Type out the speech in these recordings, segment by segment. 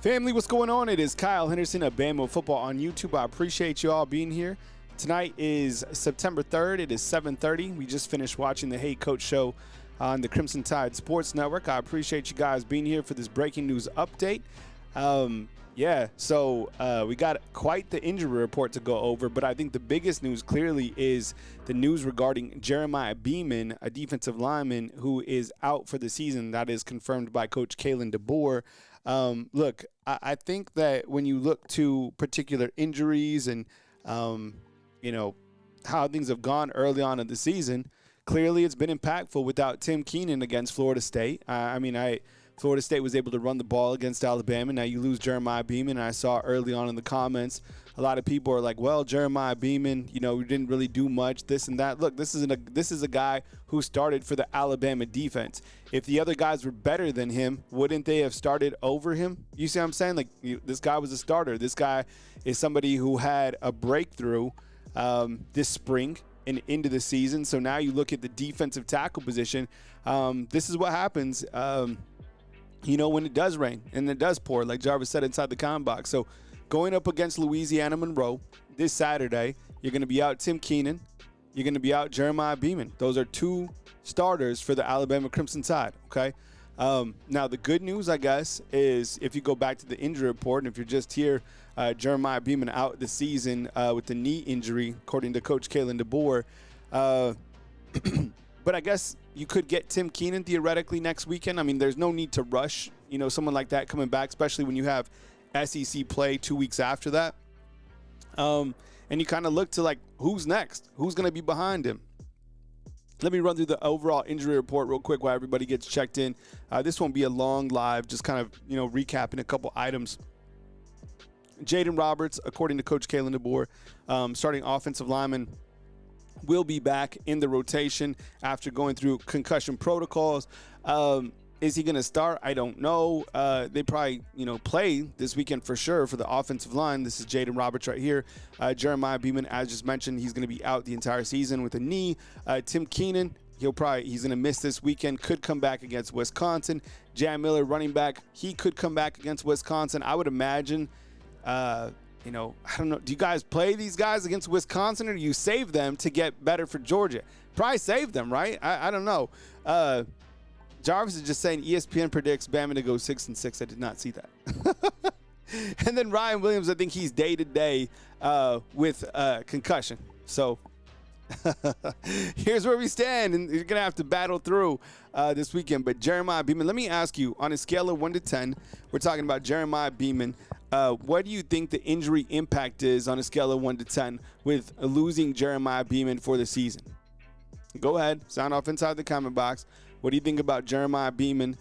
Family, what's going on? It is Kyle Henderson of Beaman Football on YouTube. I appreciate you all being here. Tonight is September 3rd. It is 7:30. We just finished watching the Hey Coach show on the Crimson Tide Sports Network. I appreciate you guys being here for this breaking news update. So we got quite the injury report to go over, but I think the biggest news clearly is the news regarding Jeremiah Beaman, a defensive lineman who is out for the season. That is confirmed by Coach Kalen DeBoer. Look, I think that when you look to particular injuries and, how things have gone early on in the season, clearly it's been impactful without Tim Keenan against Florida State. Florida State was able to run the ball against Alabama. Now you lose Jeremiah Beaman. And I saw early on in the comments, a lot of people are like, well, Jeremiah Beaman, we didn't really do much, this and that. Look, this is a guy who started for the Alabama defense. If the other guys were better than him, wouldn't they have started over him? You see what I'm saying? This guy was a starter. This guy is somebody who had a breakthrough this spring and into the season. So now you look at the defensive tackle position. This is what happens when it does rain and it does pour, like Jarvis said inside the comment box. So going up against Louisiana Monroe this Saturday, you're going to be out Tim Keenan. You're going to be out Jeremiah Beaman. Those are two starters for the Alabama Crimson Tide, okay? Now, the good news, I guess, is if you go back to the injury report, and if you're just here, Jeremiah Beaman out the season with the knee injury, according to Coach Kalen DeBoer. But I guess you could get Tim Keenan theoretically next weekend. I mean, there's no need to rush, someone like that coming back, especially when you have SEC play 2 weeks after that. And you kind of look to who's next? Who's going to be behind him? Let me run through the overall injury report real quick while everybody gets checked in. This won't be a long live, just kind of, recapping a couple items. Jaden Roberts, according to Coach Kalen DeBoer, starting offensive lineman, will be back in the rotation after going through concussion protocols. Is he going to start? I don't know. They probably, play this weekend for sure for the offensive line. This is Jaden Roberts right here. Jeremiah Beaman, as just mentioned, he's going to be out the entire season with a knee. Tim Keenan, he's going to miss this weekend, could come back against Wisconsin. Jam Miller, running back, he could come back against Wisconsin. I would imagine, I don't know. Do you guys play these guys against Wisconsin, or do you save them to get better for Georgia? Probably save them, right? I don't know. Jarvis is just saying ESPN predicts Bama to go 6-6. I did not see that. And then Ryan Williams, I think he's day-to-day with concussion. So here's where we stand, and you're going to have to battle through this weekend. But Jeremiah Beaman, let me ask you, on a scale of 1 to 10, we're talking about Jeremiah Beaman. What do you think the injury impact is on a scale of 1 to 10 with losing Jeremiah Beaman for the season? Go ahead, sound off inside the comment box. What do you think about Jeremiah Beaman,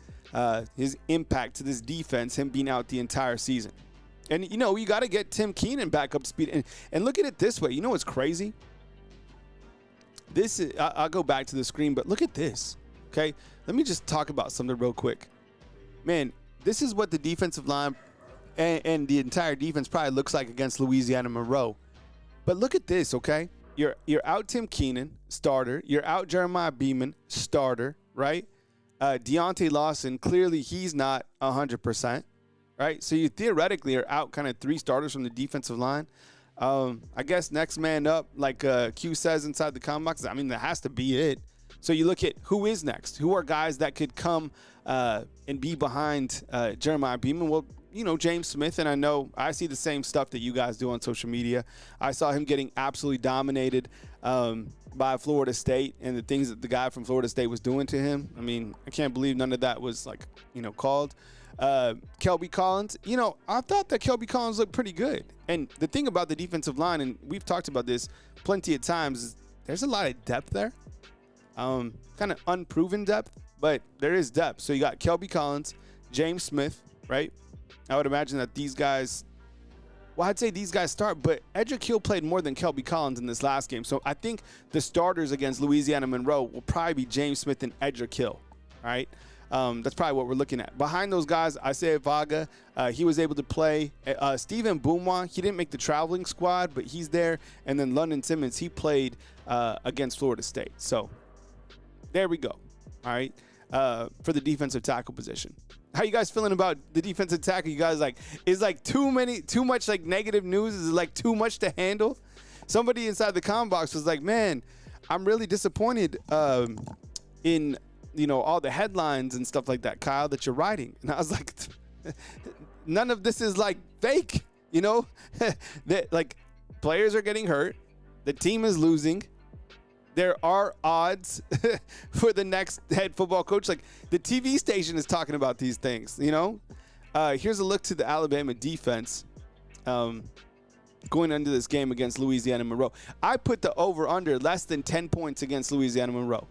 his impact to this defense, him being out the entire season? And, you got to get Tim Keenan back up to speed. And look at it this way. You know what's crazy? This is, I'll go back to the screen, but look at this, okay? Let me just talk about something real quick. Man, this is what the defensive line and the entire defense probably looks like against Louisiana Monroe. But look at this, okay? You're out Tim Keenan, starter. You're out Jeremiah Beaman, starter, right? Deontay Lawson, clearly he's not 100%, right? So you theoretically are out kind of 3 starters from the defensive line. I guess next man up, like Q says inside the comment box. I mean, that has to be it. So you look at who is next. Who are guys that could come and be behind Jeremiah Beaman? Well, James Smith, and I know I see the same stuff that you guys do on social media. I saw him getting absolutely dominated by Florida State and the things that the guy from Florida State was doing to him. I mean, I can't believe none of that was called. Kelby Collins, I thought that Kelby Collins looked pretty good. And the thing about the defensive line, and we've talked about this plenty of times, is there's a lot of depth there. Kind of unproven depth, but there is depth. So you got Kelby Collins, James Smith, right? I would imagine that these guys, I'd say these guys start, but Edric Hill played more than Kelby Collins in this last game. So I think the starters against Louisiana Monroe will probably be James Smith and Edric Hill, all right? That's probably what we're looking at. Behind those guys, Isaiah Vaga, he was able to play. Stephen Boumwa, he didn't make the traveling squad, but he's there. And then London Simmons, he played against Florida State. So there we go, all right, for the defensive tackle position. How you guys feeling about the defensive tackle? You guys like, is like too much like negative news? Is it like too much to handle? Somebody inside the comment box was like, man, I'm really disappointed in, all the headlines and stuff like that, Kyle, that you're writing. And I was like, none of this is like fake, that like players are getting hurt. The team is losing. There are odds for the next head football coach. Like the TV station is talking about these things, Here's a look to the Alabama defense going into this game against Louisiana Monroe. I put the over-under less than 10 points against Louisiana Monroe.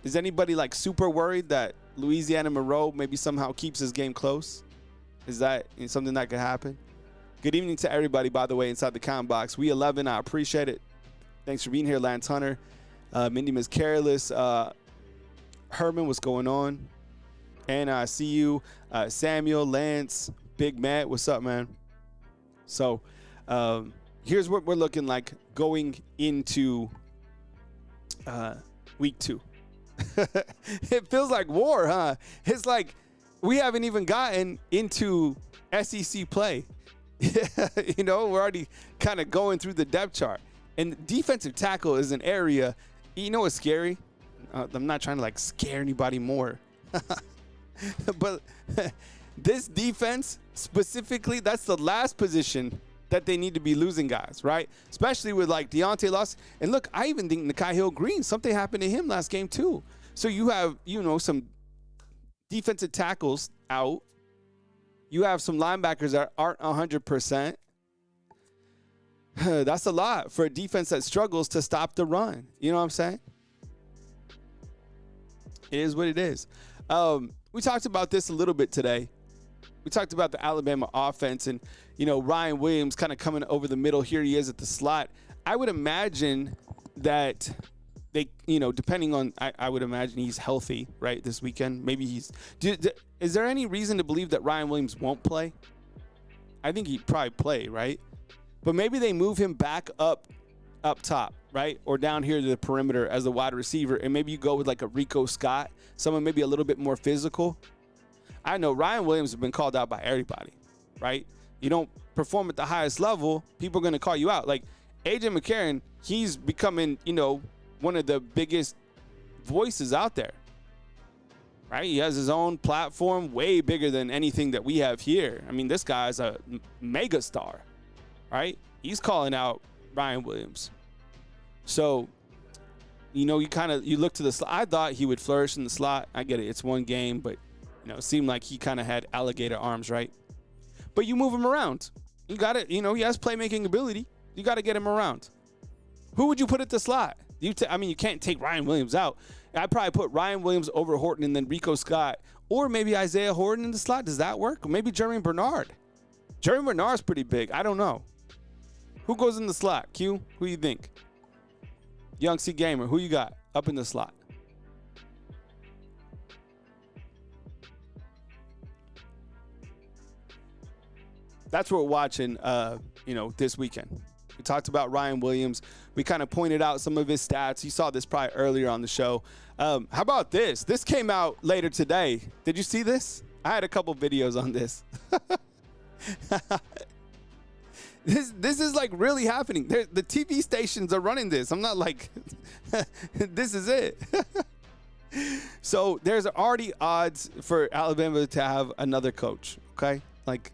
Is anybody like super worried that Louisiana Monroe maybe somehow keeps his game close? Is that something that could happen? Good evening to everybody, by the way, inside the comment box. We 11, I appreciate it. Thanks for being here, Lance Hunter. Mindy Miss Careless. Herman, what's going on? And I see you. Samuel, Lance, Big Matt, what's up, man? So here's what we're looking like going into week 2. It feels like war, huh? It's like we haven't even gotten into SEC play. We're already kind of going through the depth chart. And defensive tackle is an area, what's scary? I'm not trying to like scare anybody more. But this defense specifically, that's the last position that they need to be losing guys, right? Especially with like Deontay Lawson. And look, I even think Nakai Hill-Green, something happened to him last game too. So you have, some defensive tackles out. You have some linebackers that aren't 100%. That's a lot for a defense that struggles to stop the run. You know what I'm saying? It is what it is. We talked about this a little bit today. We talked about the Alabama offense and, Ryan Williams kind of coming over the middle. Here he is at the slot. I would imagine that they, depending on, I would imagine he's healthy, right, this weekend. Maybe he's – is there any reason to believe that Ryan Williams won't play? I think he'd probably play, right? But maybe they move him back up top, right? Or down here to the perimeter as a wide receiver. And maybe you go with like a Rico Scott, someone maybe a little bit more physical. I know Ryan Williams has been called out by everybody, right? You don't perform at the highest level, people are going to call you out. Like AJ McCarron, he's becoming, one of the biggest voices out there, right? He has his own platform, way bigger than anything that we have here. I mean, this guy's a mega star, right? He's calling out Ryan Williams. So, you look to the slot. I thought he would flourish in the slot. I get it. It's one game, but, it seemed like he kind of had alligator arms, right? But you move him around. You got it. He has playmaking ability. You got to get him around. Who would you put at the slot? You can't take Ryan Williams out. I'd probably put Ryan Williams over Horton and then Rico Scott. Or maybe Isaiah Horton in the slot. Does that work? Or maybe Jeremy Bernard. Jeremy Bernard's pretty big. I don't know. Who goes in the slot? Q, who you think? Young C Gamer, who you got up in the slot? That's what we're watching, this weekend. We talked about Ryan Williams. We kind of pointed out some of his stats. You saw this probably earlier on the show. How about this? This came out later today. Did you see this? I had a couple videos on this. This is like really happening. The TV stations are running this. I'm not like, this is it. So there's already odds for Alabama to have another coach, okay? Like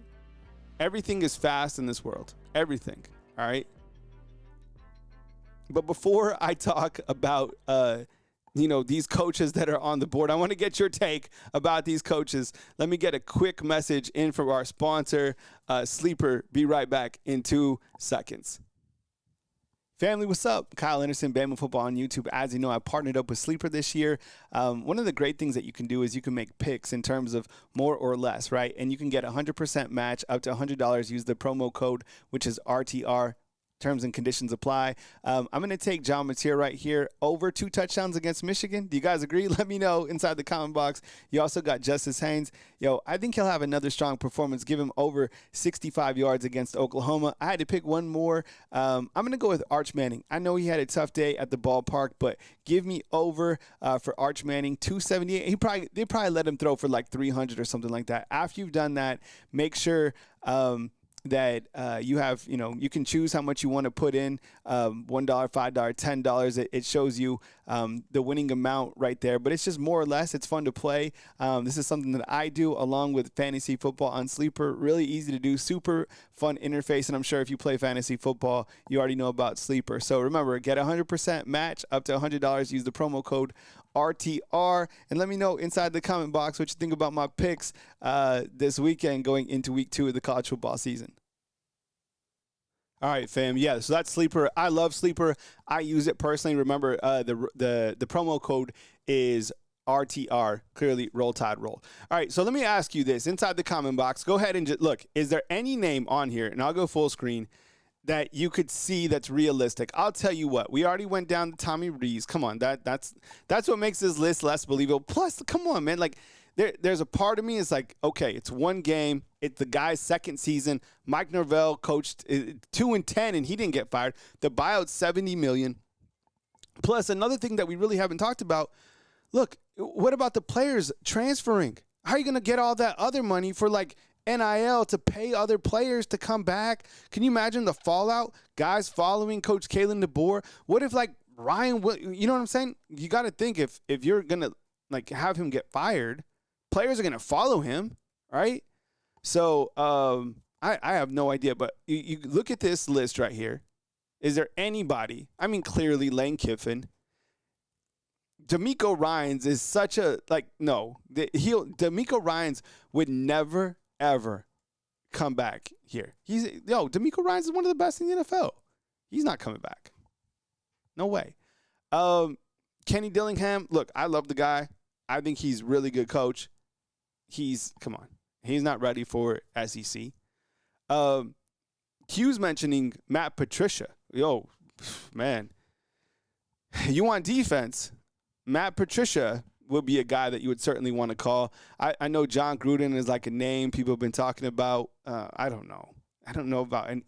everything is fast in this world. Everything, all right? But before I talk about, these coaches that are on the board, I want to get your take about these coaches. Let me get a quick message in from our sponsor, Sleeper. Be right back in 2 seconds. Family, what's up? Kyle Anderson, Beaman Football on YouTube. As you know, I partnered up with Sleeper this year. One of the great things that you can do is you can make picks in terms of more or less, right? And you can get 100% match up to $100. Use the promo code, which is RTR. Terms and conditions apply. I'm going to take John Mateer right here over 2 touchdowns against Michigan. Do you guys agree? Let me know inside the comment box. You also got Justice Haynes. Yo, I think he'll have another strong performance. Give him over 65 yards against Oklahoma. I had to pick one more. I'm going to go with Arch Manning. I know he had a tough day at the ballpark, but give me over for Arch Manning, 278. They probably let him throw for like 300 or something like that. After you've done that, make sure that you have, you can choose how much you want to put in, $1, $5, $10. It shows you the winning amount right there. But it's just more or less, it's fun to play. This is something that I do along with fantasy football on Sleeper. Really easy to do, super fun interface. And I'm sure if you play fantasy football, you already know about Sleeper. So remember, get 100% match up to $100. Use the promo code RTR, and let me know inside the comment box what you think about my picks this weekend going into week 2 of the college football season. All right, fam. Yeah, so that's Sleeper. I love Sleeper. I use it personally. Remember, the promo code is RTR, clearly Roll Tide Roll. All right, so let me ask you this. Inside the comment box, go ahead and just look. Is there any name on here, and I'll go full screen, that you could see that's realistic? I'll tell you what. We already went down to Tommy Rees. Come on, that's what makes this list less believable. Plus, come on, man. Like, there's a part of me is like, okay, it's one game. It's the guy's second season. Mike Norvell coached 2-10, and he didn't get fired. The buyout's $70 million. Plus, another thing that we really haven't talked about, look, what about the players transferring? How are you going to get all that other money for, like, NIL to pay other players to come back? Can you imagine the fallout? Guys following Coach Kalen DeBoer. What if, like, Ryan, you know what I'm saying? You got to think if you're going to, like, have him get fired, players are going to follow him, right? So I have no idea. But you look at this list right here. Is there anybody? I mean, clearly Lane Kiffin. D'Amico Ryans is such a, like, no. D'Amico Ryans would never ever come back here. D'Amico Ryans is one of the best in the NFL. He's not coming back. No way. Kenny Dillingham, look, I love the guy. I think he's a really good coach. He's not ready for SEC. Q's mentioning Matt Patricia. Yo, man. You want defense? Matt Patricia would be a guy that you would certainly want to call. I know John Gruden is like a name people have been talking about. I don't know. I don't know about, and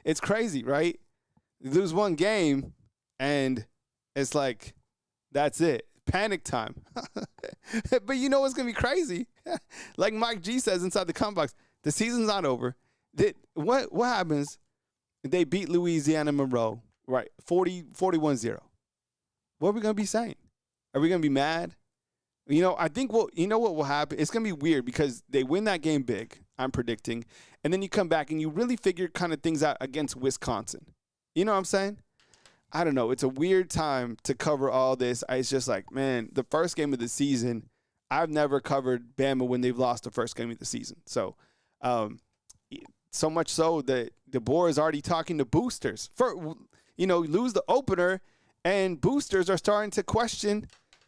it's crazy, right? You lose one game, and it's like, that's it. Panic time. But you know what's going to be crazy? Like Mike G says inside the comment box, the season's not over. What happens if they beat Louisiana Monroe, right, 41-0? What are we going to be saying? Are we going to be mad? I think what will happen? It's going to be weird because they win that game big, I'm predicting, and then you come back and you really figure kind of things out against Wisconsin. You know what I'm saying? I don't know. It's a weird time to cover all this. It's just like, man, the first game of the season, I've never covered Bama when they've lost the first game of the season. So, so much so that DeBoer is already talking to boosters. Lose the opener, and boosters are starting to question,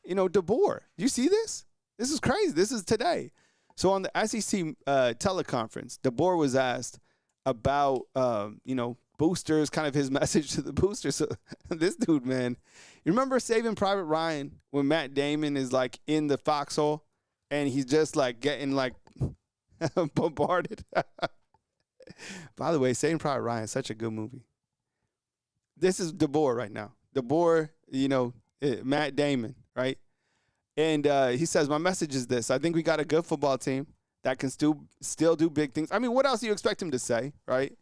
DeBoer. Do you see this? This is crazy. This is today. So on the SEC teleconference, DeBoer was asked about, boosters, kind of his message to the boosters. So this dude, man, you remember Saving Private Ryan when Matt Damon is like in the foxhole and he's just like getting like bombarded? By the way, Saving Private Ryan is such a good movie. This is DeBoer right now. DeBoer, Matt Damon, right? And he says, my message is this. I think we got a good football team that can still do big things. I mean, what else do you expect him to say, right?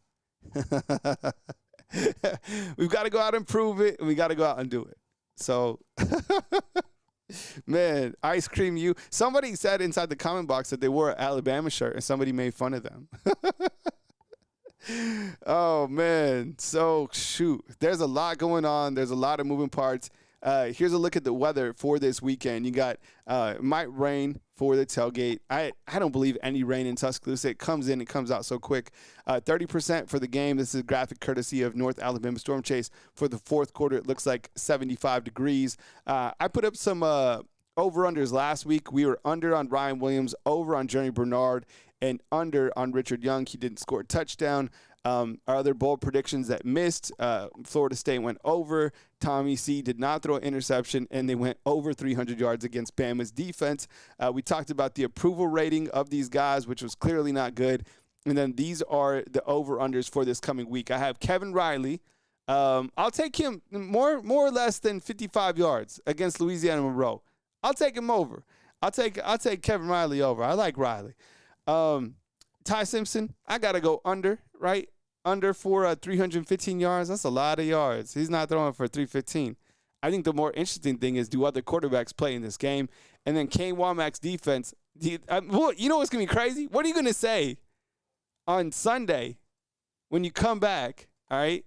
We've got to go out and prove it, and we got to go out and do it. So, man, Ice Cream U. Somebody said inside the comment box that they wore an Alabama shirt, and somebody made fun of them. Oh, man. So, shoot. There's a lot going on. There's a lot of moving parts. Here's a look at the weather for this weekend. You got it might rain for the tailgate. I don't believe any rain in Tuscaloosa. It comes in, it comes out so quick. 30% for the game. This is a graphic courtesy of North Alabama Storm Chase. For the fourth quarter, it looks like 75 degrees. I put up some over-unders last week. We were under on Ryan Williams, over on Journey Bernard, and under on Richard Young. He didn't score a touchdown. Our other bold predictions that missed, Florida State went over. Tommy C did not throw an interception, and they went over 300 yards against Bama's defense. We talked about the approval rating of these guys, which was clearly not good. And then these are the over-unders for this coming week. I have Kevin Riley. I'll take him more or less than 55 yards against Louisiana Monroe. I'll take him over. I'll take Kevin Riley over. I like Riley. Ty Simpson, I got to go under, right? Under for 315 yards. That's a lot of yards. He's not throwing for 315. I think the more interesting thing is, do other quarterbacks play in this game? And then Kane Womack's defense. You know what's going to be crazy? What are you going to say on Sunday when you come back, all right,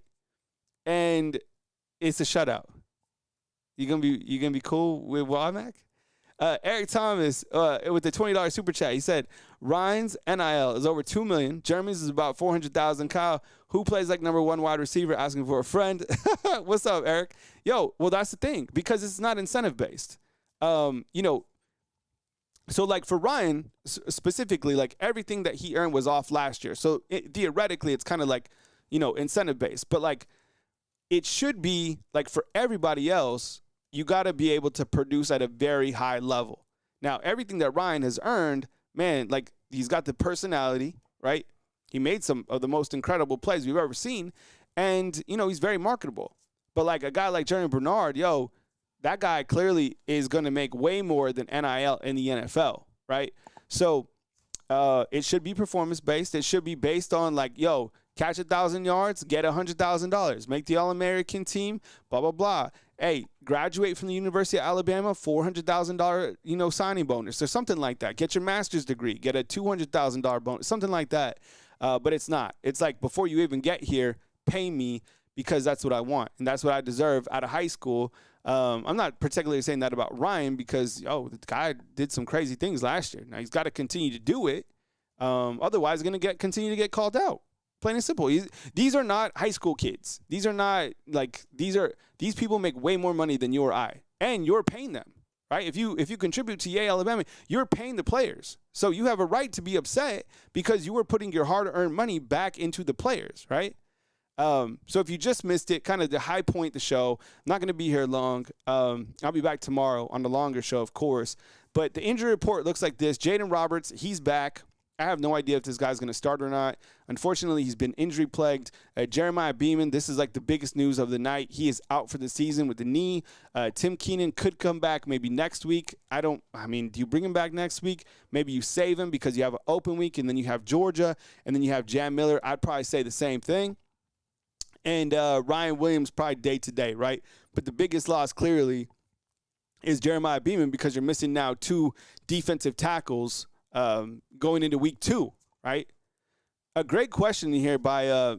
and it's a shutout? You gonna be cool with Womack? Eric Thomas with the $20 super chat. He said, Ryan's NIL is over $2 million. Jeremy's is about $400,000. Kyle, who plays like number one wide receiver, asking for a friend? What's up, Eric? Yo, well, that's the thing, because it's not incentive based. So like for Ryan specifically, like everything that he earned was off last year. So theoretically, it's kind of like, incentive based. But like it should be like for everybody else, you got to be able to produce at a very high level. Now, everything that Ryan has earned, man, like he's got the personality, right? He made some of the most incredible plays we've ever seen. And, he's very marketable. But like a guy like Jeremy Bernard, that guy clearly is going to make way more than NIL in the NFL, right? So it should be performance-based. It should be based on like, catch 1,000 yards, get $100,000, make the All-American team, blah, blah, blah. Hey, graduate from the University of Alabama, $400,000, signing bonus or something like that. Get your master's degree, get a $200,000 bonus, something like that. But it's not. It's like before you even get here, pay me because that's what I want and that's what I deserve out of high school. I'm not particularly saying that about Ryan because, the guy did some crazy things last year. Now, he's got to continue to do it. Otherwise, he's going to continue to get called out. Plain and simple. These are not high school kids. These are not like these people make way more money than you or I, and you're paying them, right? If you contribute to Yale, Alabama, you're paying the players. So you have a right to be upset because you were putting your hard-earned money back into the players, right? So if you just missed it, kind of the high point of the show, I'm not going to be here long. I'll be back tomorrow on the longer show, of course. But the injury report looks like this. Jaden Roberts, he's back. I have no idea if this guy's going to start or not. Unfortunately, he's been injury-plagued. Jeremiah Beaman, this is like the biggest news of the night. He is out for the season with the knee. Tim Keenan could come back maybe next week. Do you bring him back next week? Maybe you save him because you have an open week, and then you have Georgia, and then you have Jam Miller. I'd probably say the same thing. And Ryan Williams probably day-to-day, right? But the biggest loss clearly is Jeremiah Beaman because you're missing now 2 defensive tackles going into week 2, right? A great question here by a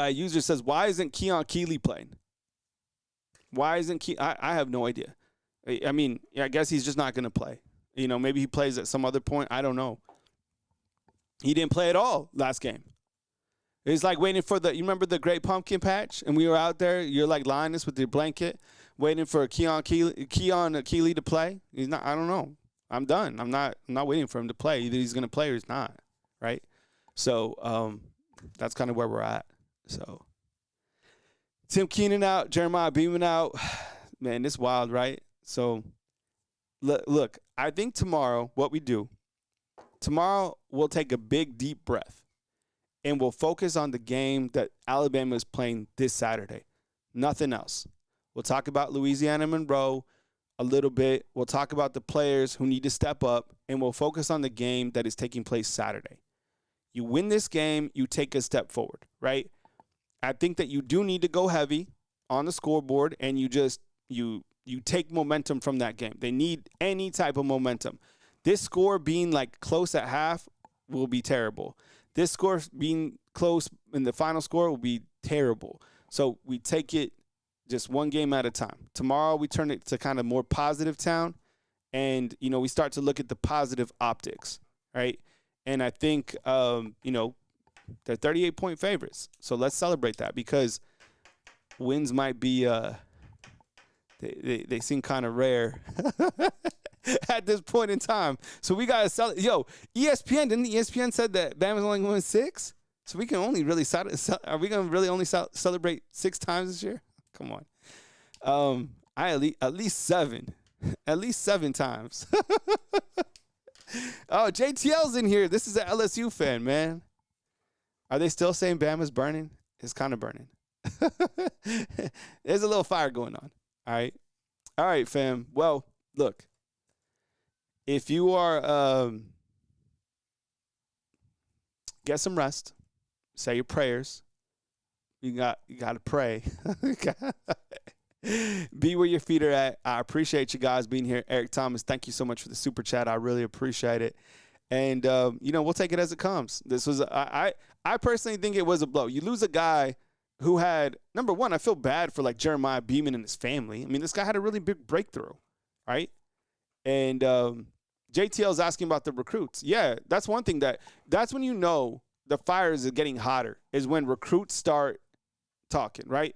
user says, why isn't Keon Keeley playing? Why isn't I have no idea. I guess he's just not going to play. Maybe he plays at some other point. I don't know. He didn't play at all last game. It's like waiting for you remember the Great Pumpkin Patch? And we were out there, you're like Linus with your blanket, waiting for Keon Keeley to play. He's not, I don't know. I'm done. I'm not waiting for him to play. Either he's going to play or he's not, right? So that's kind of where we're at. So Tim Keenan out, Jeremiah Beaman out. Man, it's wild, right? So look, I think tomorrow we'll take a big, deep breath, and we'll focus on the game that Alabama is playing this Saturday. Nothing else. We'll talk about Louisiana Monroe a little bit. We'll talk about the players who need to step up, and we'll focus on the game that is taking place Saturday. You win this game, you take a step forward, right? I think that you do need to go heavy on the scoreboard, and you take momentum from that game. They need any type of momentum. This score being like close at half will be terrible. This score being close in the final score will be terrible. So we take it just one game at a time. Tomorrow we turn it to kind of more positive town, and we start to look at the positive optics, right? And I think they're 38-point favorites. So let's celebrate that because wins might be they seem kind of rare at this point in time. So we gotta sell. ESPN said that Bama's only won 6. So we can only really are we going to really only celebrate 6 times this year? Come on. I at least 7. At least 7 times. Oh, JTL's in here. This is an LSU fan, man. Are they still saying Bama's burning? It's kind of burning. There's a little fire going on. All right. All right, fam. Well, look. If you are get some rest. Say your prayers. You got to pray. Be where your feet are at. I appreciate you guys being here. Eric Thomas, thank you so much for the super chat. I really appreciate it. And we'll take it as it comes. This was I personally think it was a blow. You lose a guy who had, number one, I feel bad for like Jeremiah Beaman and his family. I mean, this guy had a really big breakthrough, right? And JTL's asking about the recruits. Yeah, that's one thing that's when you know the fires are getting hotter, is when recruits start talking, right?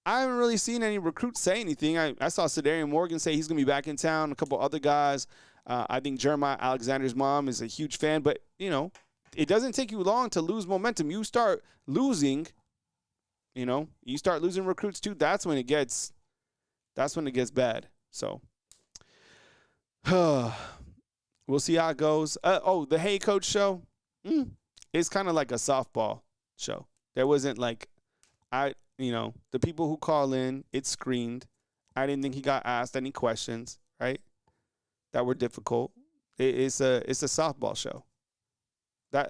I haven't really seen any recruits say anything. I saw Sedarian Morgan say he's going to be back in town, a couple other guys. I think Jeremiah Alexander's mom is a huge fan. But, it doesn't take you long to lose momentum. You start losing, you start losing recruits too. That's when it gets bad. So, we'll see how it goes. The Hey Coach show, it's kind of like a softball show. There wasn't like the people who call in, it's screened. I didn't think he got asked any questions, right, that were difficult. It's a softball show. But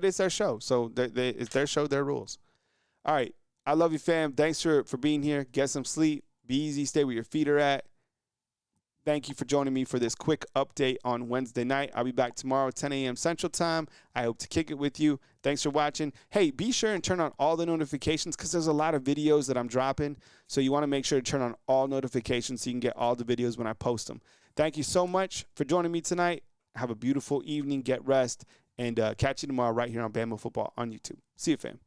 it's their show, so it's their show, their rules. All right, I love you, fam. Thanks for being here. Get some sleep. Be easy. Stay where your feet are at. Thank you for joining me for this quick update on Wednesday night. I'll be back tomorrow at 10 a.m. Central Time. I hope to kick it with you. Thanks for watching. Hey, be sure and turn on all the notifications because there's a lot of videos that I'm dropping. So you want to make sure to turn on all notifications so you can get all the videos when I post them. Thank you so much for joining me tonight. Have a beautiful evening. Get rest. And catch you tomorrow right here on Bama Football on YouTube. See you, fam.